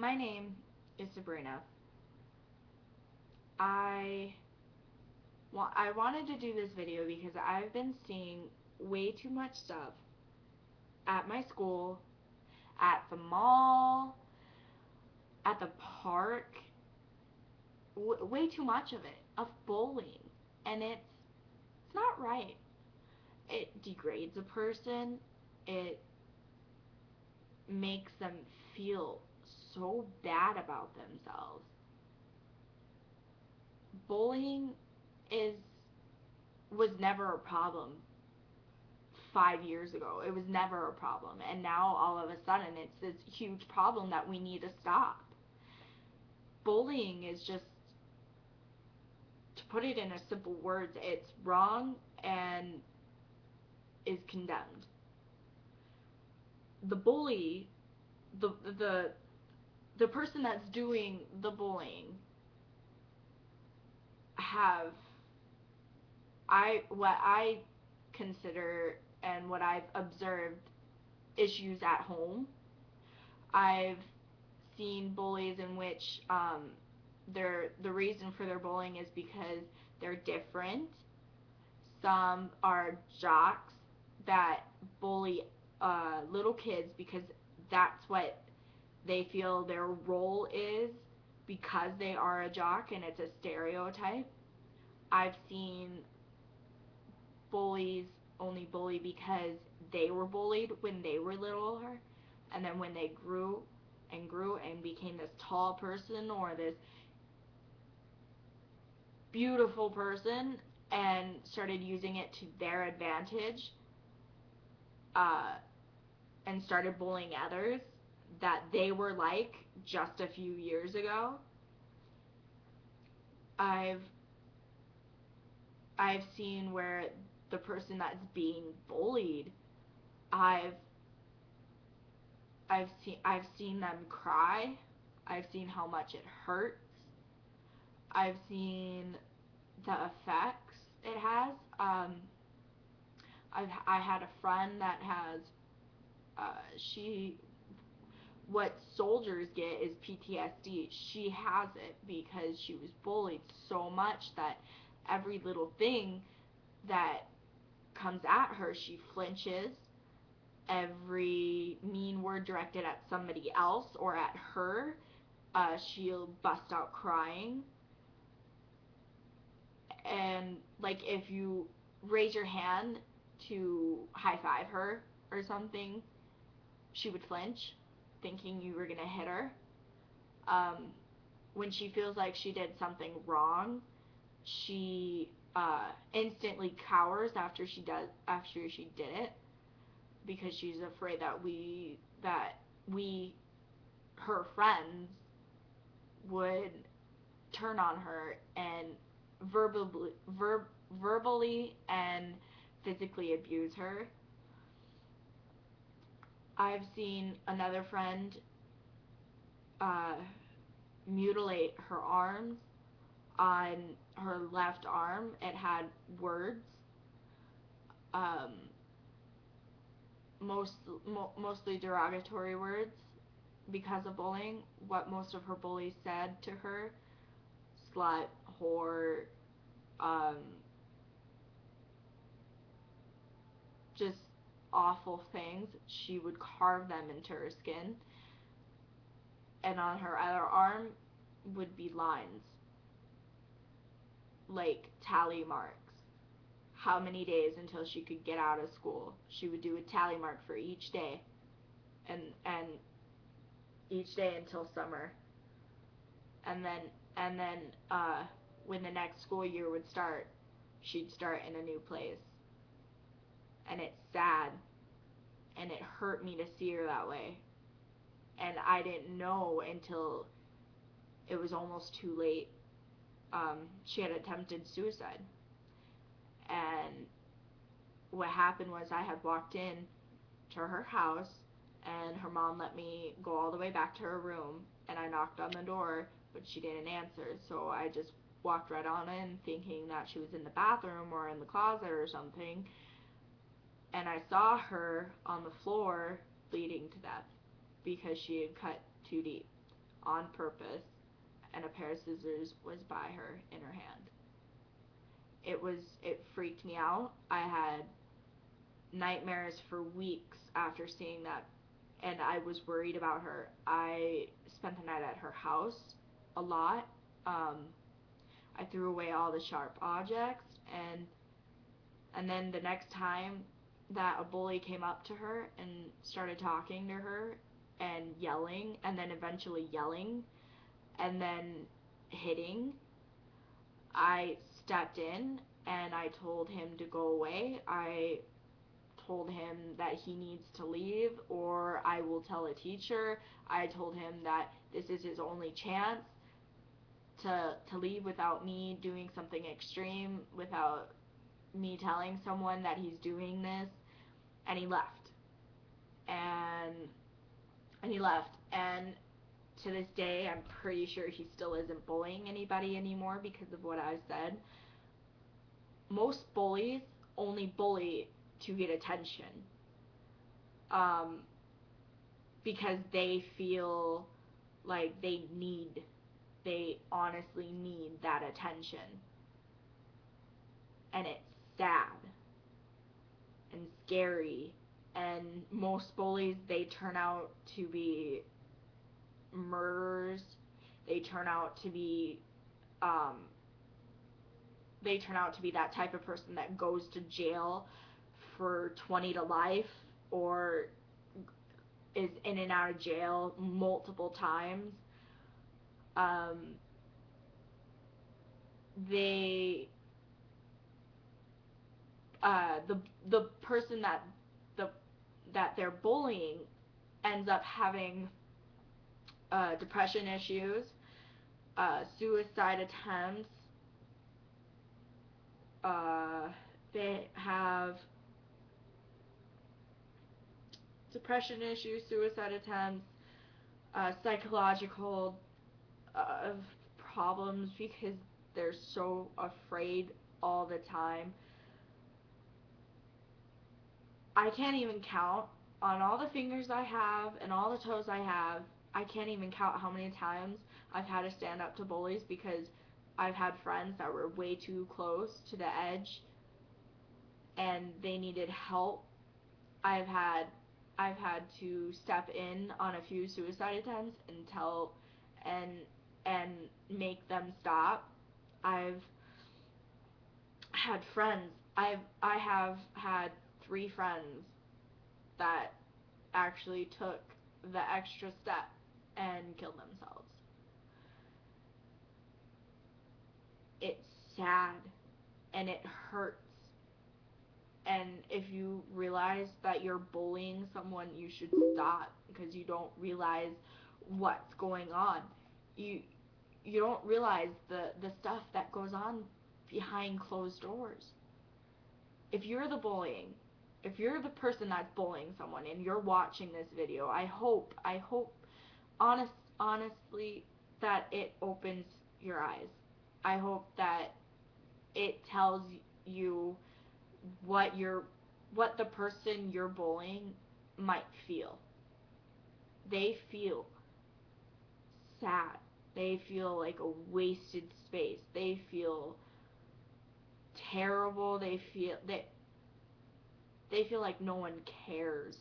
My name is Sabrina. I I wanted to do this video because I've been seeing way too much stuff at my school, at the mall, at the park, way too much of it, of bullying. And it's not right. It degrades a person. It makes them feel so bad about themselves. Bullying is was never a problem 5 years ago. It was never a problem. And now all of a sudden it's this huge problem that we need to stop. Bullying is just, to put it in a simple words, it's wrong and is condemned. The bully, the the the person that's doing the bullying have what I consider and what I've observed issues at home. I've seen bullies in which the reason for their bullying is because they're different. Some are jocks that bully little kids because that's what they feel their role is, because they are a jock and it's a stereotype. I've seen bullies only bully because they were bullied when they were littler, and then when they grew and grew and became this tall person or this beautiful person and started using it to their advantage, uh, and started bullying others that they were like just a few years ago. I've I've seen where the person that's being bullied, I've I've seen them cry. I've seen how much it hurts. I've seen the effects it has. I had a friend that has she what soldiers get is PTSD. She has it because she was bullied so much that every little thing that comes at her, she flinches. Every mean word directed at somebody else or at her, she'll bust out crying. And like if you raise your hand to high five her or something, she would flinch, thinking you were gonna hit her. Um, when she feels like she did something wrong, she instantly cowers after she did it, because she's afraid that we her friends would turn on her and verbally verbally and physically abuse her. I've seen another friend uh, mutilate her arms. On her left arm, it had words, um, mostly derogatory words because of bullying. What most of her bullies said to her: slut, whore, um, just awful things. She would carve them into her skin, and on her other arm would be lines, like tally marks. How many days until she could get out of school? She would do a tally mark for each day, and each day until summer, and then when the next school year would start, she'd start in a new place. And it's sad, and it hurt me to see her that way. And I didn't know until it was almost too late. She had attempted suicide, and what happened was I had walked in to her house, and her mom let me go all the way back to her room, and I knocked on the door, but she didn't answer, so I just walked right on in thinking that she was in the bathroom or in the closet or something, and I saw her on the floor bleeding to death because she had cut too deep. on purpose, and a pair of scissors was by her in her hand. It freaked me out. I had nightmares for weeks after seeing that, and I was worried about her. I spent the night at her house a lot. I threw away all the sharp objects, and then the next time that a bully came up to her and started talking to her and yelling, and then eventually yelling, and then hitting, I stepped in and I told him to go away. I told him that he needs to leave or I will tell a teacher. I told him that this is his only chance to leave without me doing something extreme, without me telling someone that he's doing this. And he left. And he left. And to this day, I'm pretty sure he still isn't bullying anybody anymore because of what I said. Most bullies only bully to get attention. Because they feel like they honestly need that attention. And it's sad and scary. And most bullies, they turn out to be murderers. They turn out to be that type of person that goes to jail for 20 to life or is in and out of jail multiple times. The person that they're bullying ends up having depression issues, suicide attempts. They have depression issues, suicide attempts, psychological problems because they're so afraid all the time. I can't even count on all the fingers I have and all the toes I have. I can't even count how many times I've had to stand up to bullies because I've had friends that were way too close to the edge and they needed help. I've had to step in on a few suicide attempts and tell and make them stop. I've had friends. I have had 3 friends that actually took the extra step and killed themselves. It's sad and it hurts. And if you realize that you're bullying someone, you should stop because you don't realize what's going on. You don't realize the stuff that goes on behind closed doors. If you're the bullying, if you're the person that's bullying someone and you're watching this video, I hope honestly that it opens your eyes. I hope that it tells you what the person you're bullying might feel. They feel sad. They feel like a wasted space. They feel terrible. They feel like no one cares.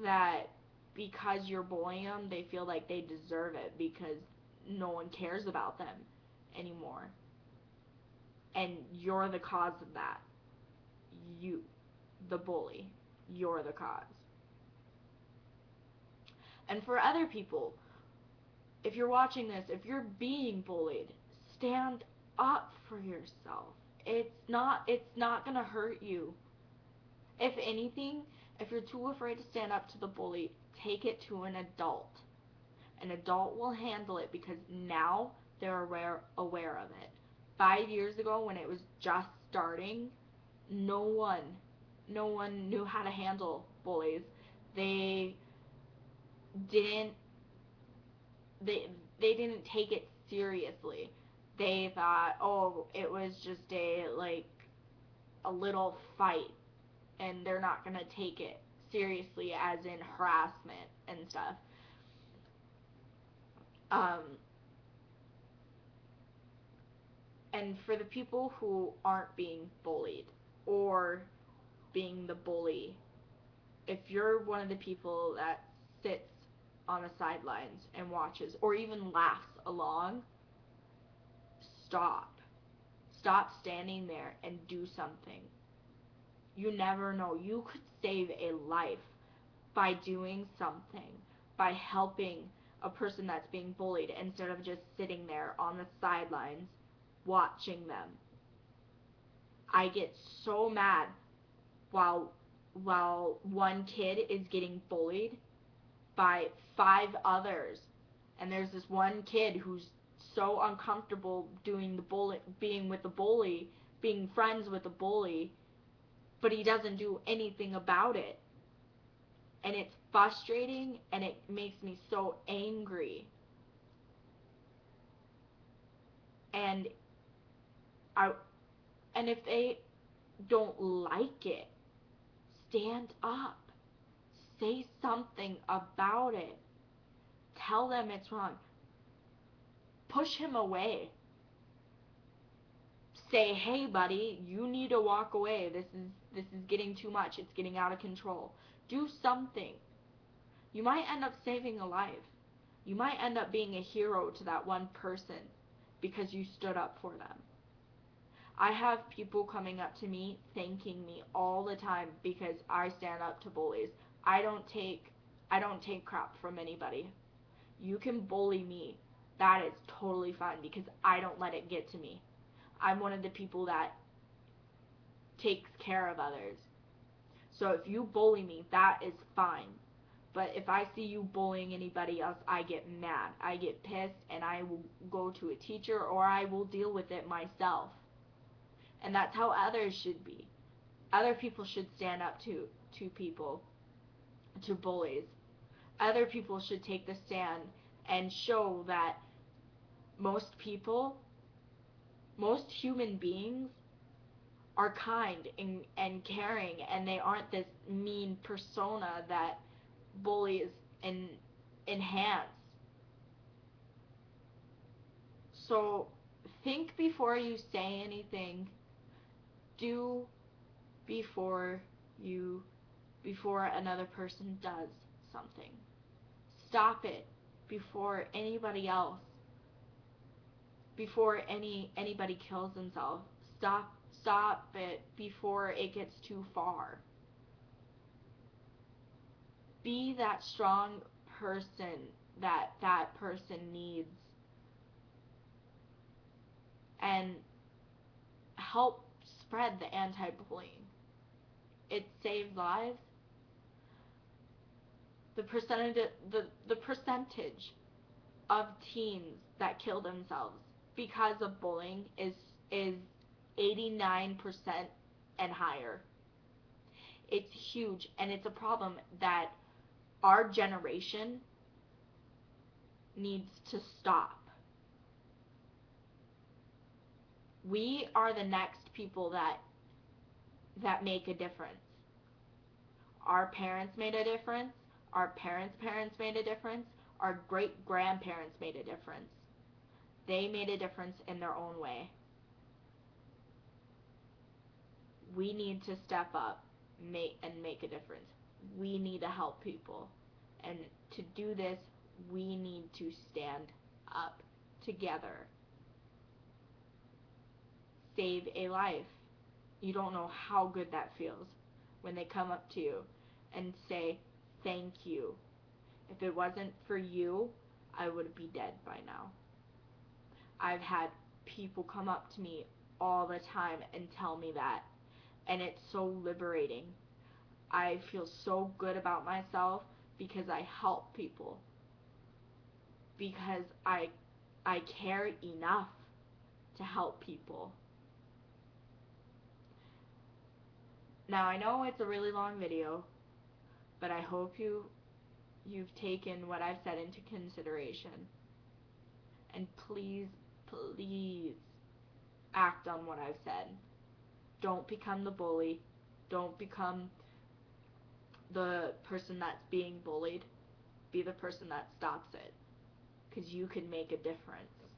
That because you're bullying them, they feel like they deserve it because no one cares about them anymore. And you're the cause of that. You, the bully, you're the cause. And for other people, if you're watching this, if you're being bullied, stand up for yourself. It's not going to hurt you. If anything, if you're too afraid to stand up to the bully, take it to an adult. An adult will handle it because now they're aware of it. 5 years ago when it was just starting, no one knew how to handle bullies. They didn't take it seriously. They thought, oh, it was just a little fight and they're not going to take it seriously as in harassment and stuff. Um, and for the people who aren't being bullied or being the bully, if you're one of the people that sits on the sidelines and watches or even laughs along, stop. Stop standing there and do something. You never know. You could save a life by doing something, by helping a person that's being bullied instead of just sitting there on the sidelines watching them. I get so mad while one kid is getting bullied by 5 others, and there's this one kid who's so uncomfortable doing the being with the bully, being friends with the bully, but he doesn't do anything about it. And it's frustrating, and it makes me so angry. And if they don't like it, stand up. Say something about it. Tell them it's wrong. Push him away. Say, hey buddy, you need to walk away. This is getting too much. It's getting out of control. Do something. You might end up saving a life. You might end up being a hero to that one person because you stood up for them. I have people coming up to me thanking me all the time because I stand up to bullies. I don't take crap from anybody. You can bully me. That is totally fine because I don't let it get to me. I'm one of the people that takes care of others. So if you bully me, that is fine. But if I see you bullying anybody else, I get mad. I get pissed, and I will go to a teacher or I will deal with it myself. And that's how others should be. Other people should stand up to people, to bullies. Other people should take the stand and show that most people, most human beings are kind and caring, and they aren't this mean persona that bullies enhance. So think before you say anything. Do before another person does something. Stop it before anybody else. Before anybody kills themselves. Stop it before it gets too far. Be that strong person that person needs, and help spread the anti-bullying. It saves lives. The percentage of teens that kill themselves because of bullying is 89% and higher. It's huge, and it's a problem that our generation needs to stop. We are the next people that make a difference. Our parents made a difference. Our parents' parents made a difference. Our great-grandparents made a difference. They made a difference in their own way. We need to step up and make a difference. We need to help people. And to do this, we need to stand up together. Save a life. You don't know how good that feels when they come up to you and say, thank you. If it wasn't for you, I would be dead by now. I've had people come up to me all the time and tell me that, and it's so liberating. I feel so good about myself because I help people, because I care enough to help people. Now, I know it's a really long video, but I hope you've taken what I've said into consideration. And please, please act on what I've said. Don't become the bully. Don't become the person that's being bullied. Be the person that stops it. because you could make a difference.